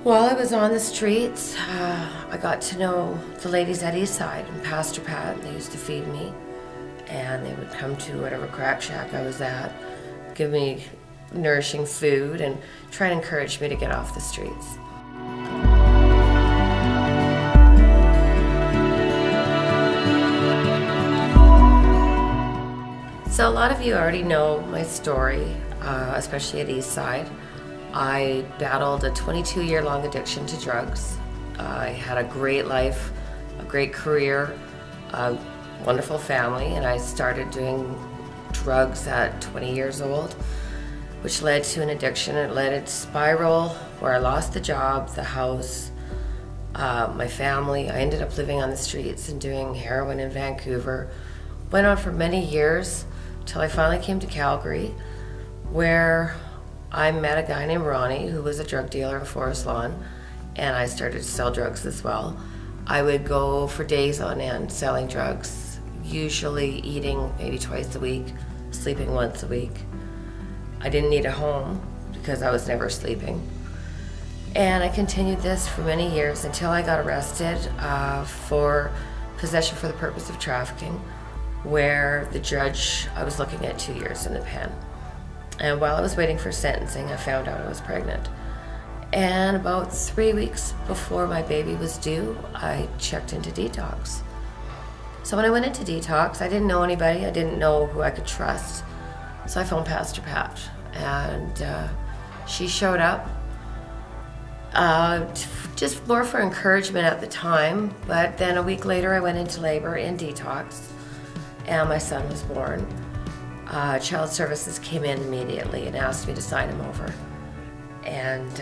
While I was on the streets, I got to know the ladies at Eastside and Pastor Pat. They used to feed me, and they would come to whatever crack shack I was at, give me nourishing food, and try and encourage me to get off the streets. So a lot of you already know my story, especially at Eastside. I battled a 22-year-long addiction to drugs. I had a great life, a great career, a wonderful family, and I started doing drugs at 20 years old, which led to an addiction. It led to a spiral where I lost the job, the house, my family. I ended up living on the streets and doing heroin in Vancouver. Went on for many years till I finally came to Calgary, where I met a guy named Ronnie who was a drug dealer in Forest Lawn, and I started to sell drugs as well. I would go for days on end selling drugs, usually eating maybe twice a week, sleeping once a week. I didn't need a home because I was never sleeping. And I continued this for many years until I got arrested for possession for the purpose of trafficking, where the judge, I was looking at 2 years in the pen. And while I was waiting for sentencing, I found out I was pregnant. And about 3 weeks before my baby was due, I checked into detox. So when I went into detox, I didn't know anybody. I didn't know who I could trust. So I phoned Pastor Pat, and she showed up, just more for encouragement at the time. But then a week later, I went into labor in detox, and my son was born. Child Services came in immediately and asked me to sign him over. And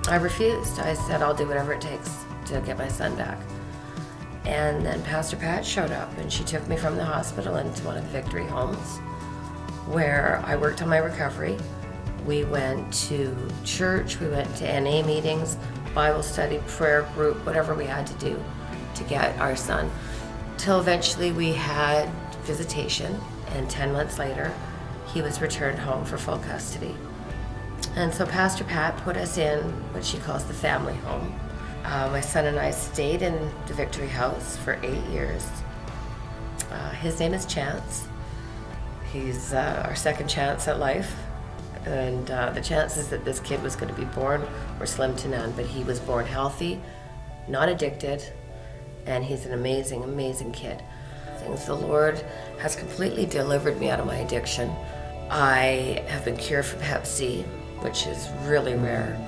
I refused. I said, I'll do whatever it takes to get my son back. And then Pastor Pat showed up, and she took me from the hospital into one of the Victory homes, where I worked on my recovery. We went to church, we went to NA meetings, Bible study, prayer group, whatever we had to do to get our son, till eventually we had visitation. And 10 months later, he was returned home for full custody. And so Pastor Pat put us in what she calls the family home. My son and I stayed in the Victory House for 8 years. His name is Chance. He's our second chance at life. And the chances that this kid was going to be born were slim to none, but he was born healthy, not addicted, and he's an amazing, amazing kid. The Lord has completely delivered me out of my addiction. I have been cured from Hep C, which is really rare.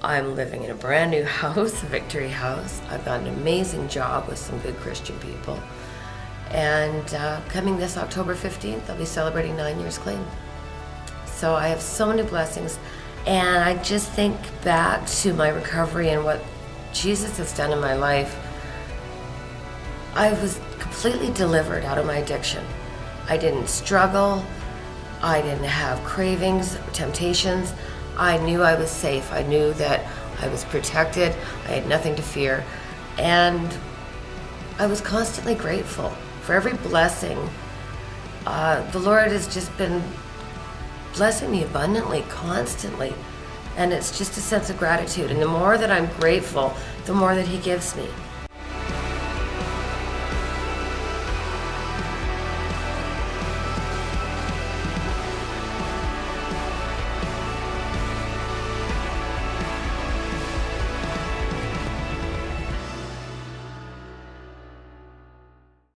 I'm living in a brand new house, a Victory house. I've got an amazing job with some good Christian people. And coming this October 15th, I'll be celebrating 9 years clean. So I have so many blessings. And I just think back to my recovery and what Jesus has done in my life. I was completely delivered out of my addiction. I didn't struggle. I didn't have cravings, temptations. I knew I was safe. I knew that I was protected. I had nothing to fear. And I was constantly grateful for every blessing. The Lord has just been blessing me abundantly, constantly. And it's just a sense of gratitude. And the more that I'm grateful, the more that He gives me.